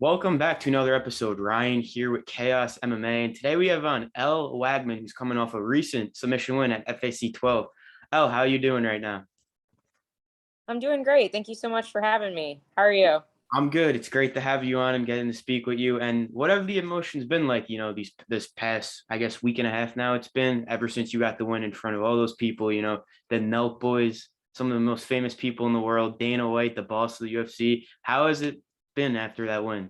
Welcome back to another episode. Ryan here with Chaos MMA, and today we have on Elle Wagman, who's coming off a recent submission win at FAC 12. Elle, how are you doing right now? I'm doing great. Thank you so much for having me. How are you? I'm good. It's great to have you on and getting to speak with you. And what have the emotions been like? This past, I guess, week and a half now. It's been ever since you got the win in front of all those people. The Nelk boys, some of the most famous people in the world. Dana White, the boss of the UFC. How has it been after that win?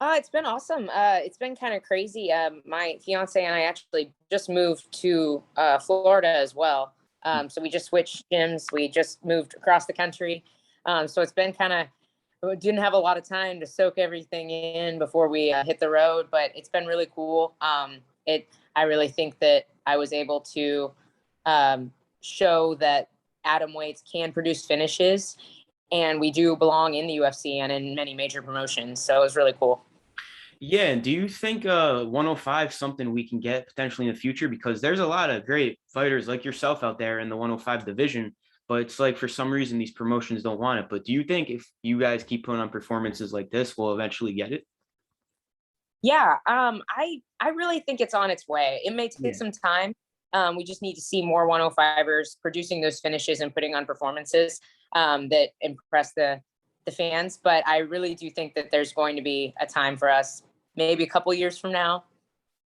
It's been awesome. It's been kind of crazy. My fiance and I actually just moved to Florida as well. So we just switched gyms. We just moved across the country. So it's been kind of we didn't have a lot of time to soak everything in before we hit the road, but it's been really cool. I really think that I was able to show that atom weights can produce finishes, and we do belong in the UFC and in many major promotions. So it was really cool. Yeah, and do you think 105 something we can get potentially in the future? Because there's a lot of great fighters like yourself out there in the 105 division, but it's like for some reason these promotions don't want it. But do you think if you guys keep putting on performances like this, we'll eventually get it? Yeah, I really think it's on its way. It may take Yeah. some time. We just need to see more 105ers producing those finishes and putting on performances that impress the fans. But I really do think that there's going to be a time for us, maybe a couple years from now.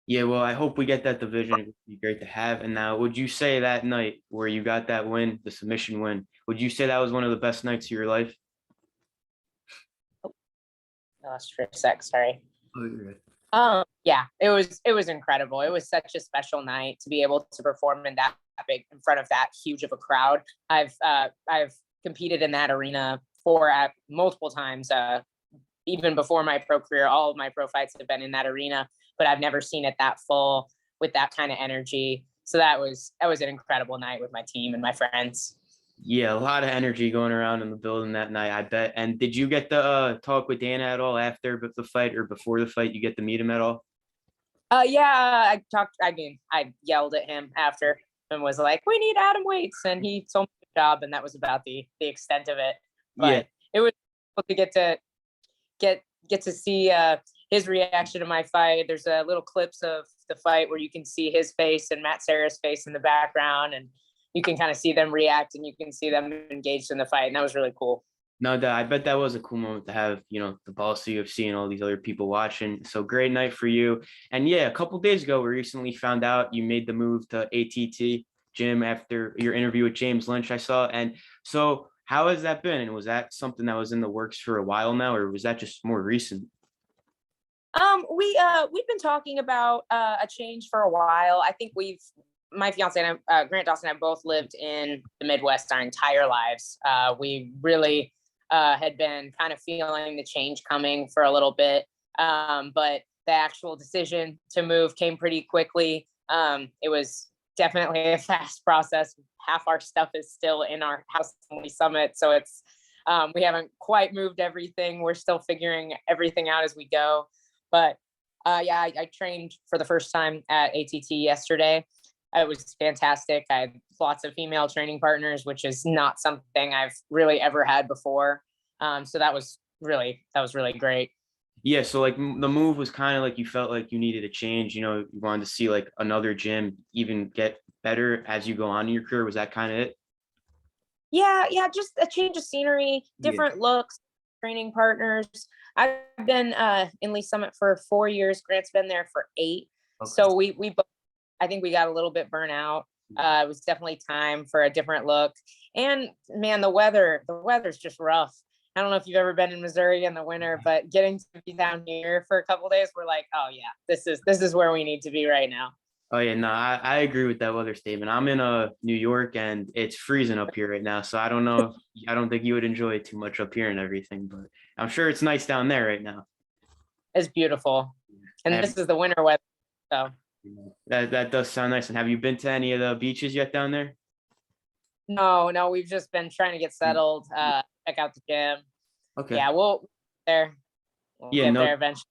Yeah, well, I hope we get that division. It would be great to have. And now, would you say that night where you got that win, the submission win, would you say that was one of the best nights of your life? I lost for a sec. Sorry. Oh, you're right. Yeah, it was incredible. It was such a special night to be able to perform in that big in front of that huge of a crowd. I've competed in that arena for at multiple times. Even before my pro career, all of my pro fights have been in that arena, but I've never seen it that full with that kind of energy. So that was an incredible night with my team and my friends. Yeah, a lot of energy going around in the building that night, I bet. And did you get to talk with Dana at all after the fight or before the fight? You get to meet him at all? Yeah, I talked. I mean, I yelled at him after and was like, "We need Adam weights," and he told me the job, and that was about the extent of it. Yeah. But it was cool to get to see his reaction to my fight. There's little clips of the fight where you can see his face and Matt Serra's face in the background, and you can kind of see them react, and you can see them engaged in the fight, and that was really cool. No, I bet that was a cool moment to have, the boss of UFC and all these other people watching. So great night for you. And yeah, a couple days ago, we recently found out you made the move to ATT gym after your interview with James Lynch, I saw. And so how has that been? And was that something that was in the works for a while now, or was that just more recent? We've been talking about a change for a while. I think my fiance and I, Grant Dawson and I both lived in the Midwest our entire lives. We really had been kind of feeling the change coming for a little bit, but the actual decision to move came pretty quickly. It was definitely a fast process. Half our stuff is still in our house when we summit, so we haven't quite moved everything. We're still figuring everything out as we go. But yeah, I trained for the first time at ATT yesterday. It was fantastic. I had lots of female training partners, which is not something I've really ever had before. So that was really great. Yeah, so like the move was kind of like you felt like you needed a change, you wanted to see like another gym even get better as you go on in your career. Was that kind of it? Yeah, just a change of scenery, Yeah. different looks, training partners. I've been in Lee Summit for 4 years. Grant's been there for 8. Okay. So we both, I think we got a little bit burnt out. It was definitely time for a different look. And man, the weather's just rough. I don't know if you've ever been in Missouri in the winter, but getting to be down here for a couple days, we're like, oh yeah, this is where we need to be right now. Oh yeah, no, I agree with that weather statement. I'm in New York and it's freezing up here right now, so I don't know. I don't think you would enjoy it too much up here and everything, but I'm sure it's nice down there right now. It's beautiful, and Have, this is the winter weather. So that does sound nice. And have you been to any of the beaches yet down there? no, we've just been trying to get settled, check out the gym. Okay. Yeah, we'll there. We'll Yeah, get no, there eventually.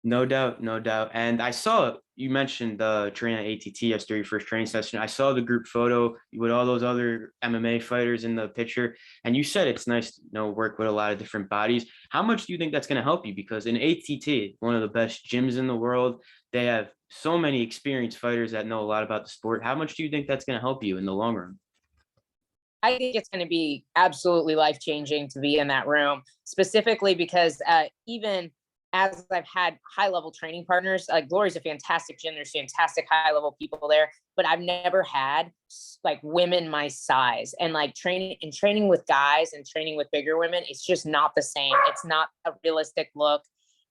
No doubt, no doubt. And I saw you mentioned the training at ATT yesterday, your first training session. I saw the group photo with all those other MMA fighters in the picture, and you said it's nice to work with a lot of different bodies. How much do you think that's going to help you? Because in ATT, one of the best gyms in the world, they have so many experienced fighters that know a lot about the sport. How much do you think that's going to help you in the long run? I think it's going to be absolutely life changing to be in that room, specifically because even as I've had high level training partners, Glory's a fantastic gym. There's fantastic high level people there, but I've never had like women my size, and like training with guys and training with bigger women. It's just not the same. It's not a realistic look.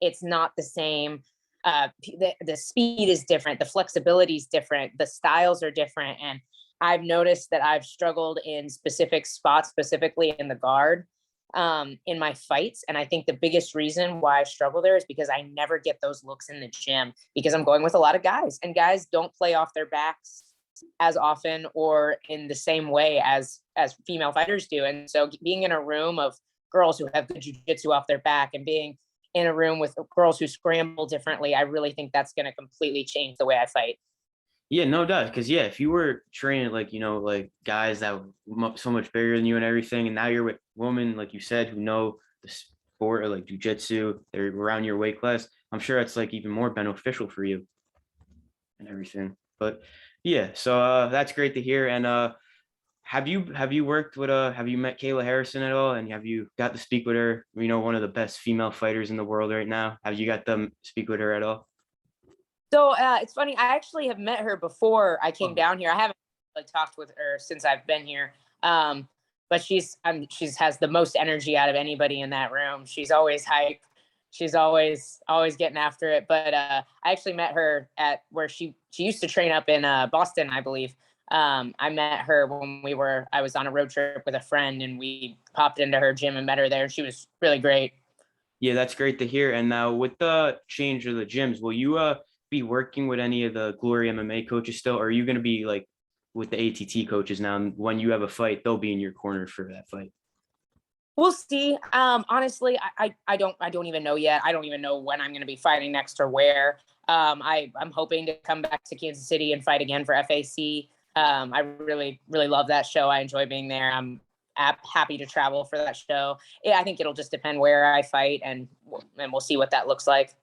It's not the same. The speed is different. The flexibility is different. The styles are different. And I've noticed that I've struggled in specific spots, specifically in the guard, in my fights. And I think the biggest reason why I struggle there is because I never get those looks in the gym, because I'm going with a lot of guys, and guys don't play off their backs as often or in the same way as female fighters do. And so being in a room of girls who have good jiu-jitsu off their back and being in a room with girls who scramble differently, I really think that's going to completely change the way I fight. Yeah, no doubt. Because yeah, if you were training like like guys that were so much bigger than you and everything, and now you're with women like you said who know the sport or like jujitsu, they're around your weight class. I'm sure that's like even more beneficial for you and everything. But yeah, so that's great to hear. And have you worked with have you met Kayla Harrison at all? And have you got to speak with her? One of the best female fighters in the world right now. Have you got to speak with her at all? So it's funny. I actually have met her before I came Oh, down here. I haven't really talked with her since I've been here. But she's has the most energy out of anybody in that room. She's always hype. She's always getting after it. But I actually met her at where she used to train up in Boston, I believe. I met her when I was on a road trip with a friend, and we popped into her gym and met her there. She was really great. yeah, that's great to hear. And now with the change of the gyms, will you be working with any of the Glory MMA coaches still? Or are you going to be like with the ATT coaches now? And when you have a fight, they'll be in your corner for that fight. We'll see. Honestly, I don't even know yet. I don't even know when I'm going to be fighting next or where. I'm hoping to come back to Kansas City and fight again for FAC. I really love that show. I enjoy being there. I'm happy to travel for that show. Yeah, I think it'll just depend where I fight, and we'll see what that looks like.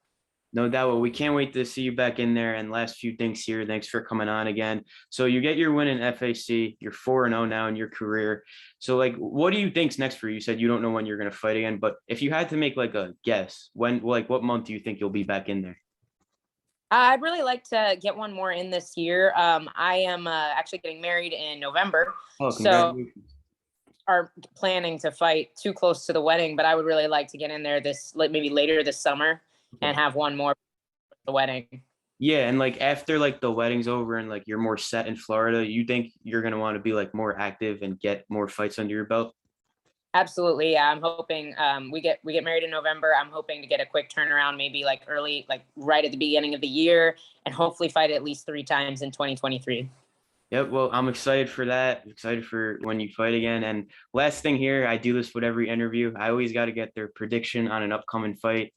No doubt. Well, we can't wait to see you back in there. And last few things here. Thanks for coming on again. So you get your win in FAC. You're 4-0 now in your career. So like, what do you think's next for you? You said you don't know when you're going to fight again, but if you had to make like a guess, what month do you think you'll be back in there? I'd really like to get one more in this year. I am actually getting married in November, Oh, so congratulations. are planning to fight too close to the wedding, but I would really like to get in there this like maybe later this summer and Okay. have one more for the wedding. Yeah, and like after like the wedding's over and like you're more set in Florida, you think you're gonna want to be like more active and get more fights under your belt? Absolutely, yeah. I'm hoping we get married in November. I'm hoping to get a quick turnaround, maybe like early, like right at the beginning of the year, and hopefully fight at least 3 times in 2023. Yep. Well, I'm excited for that. Excited for when you fight again. And last thing here, I do this with every interview. I always got to get their prediction on an upcoming fight.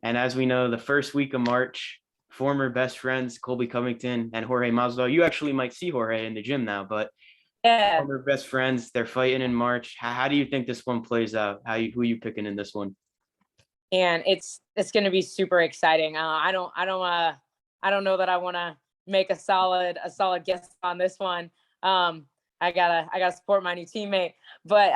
And as we know, the first week of March, former best friends Colby Covington and Jorge Masvidal. You actually might see Jorge in the gym now, but Yeah, former best friends. They're fighting in March. How do you think this one plays out? Who are you picking in this one? and it's going to be super exciting. I don't know that I want to make a solid guess on this one. I gotta support my new teammate, but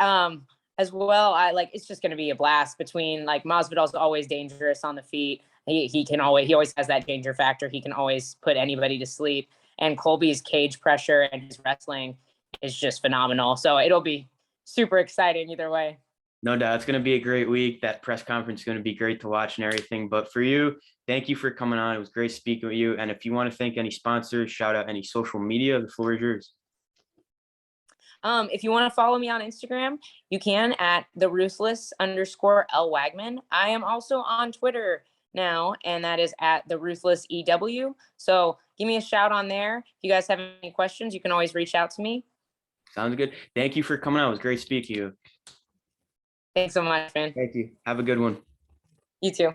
as well, I like it's just going to be a blast between like Masvidal's always dangerous on the feet. He always has that danger factor. He can always put anybody to sleep. And Colby's cage pressure and his wrestling is just phenomenal. So it'll be super exciting either way. No doubt. It's going to be a great week. That press conference is going to be great to watch and everything. But for you, thank you for coming on. It was great speaking with you. And if you want to thank any sponsors, shout out any social media, the floor is yours. If you want to follow me on Instagram, you can at the ruthless _ Elle Wagman. I am also on Twitter now, and that is at the ruthless EW. So give me a shout on there. If you guys have any questions, you can always reach out to me. Sounds good. Thank you for coming on. It was great speaking to you. Thanks so much, man. Thank you. Have a good one. You too.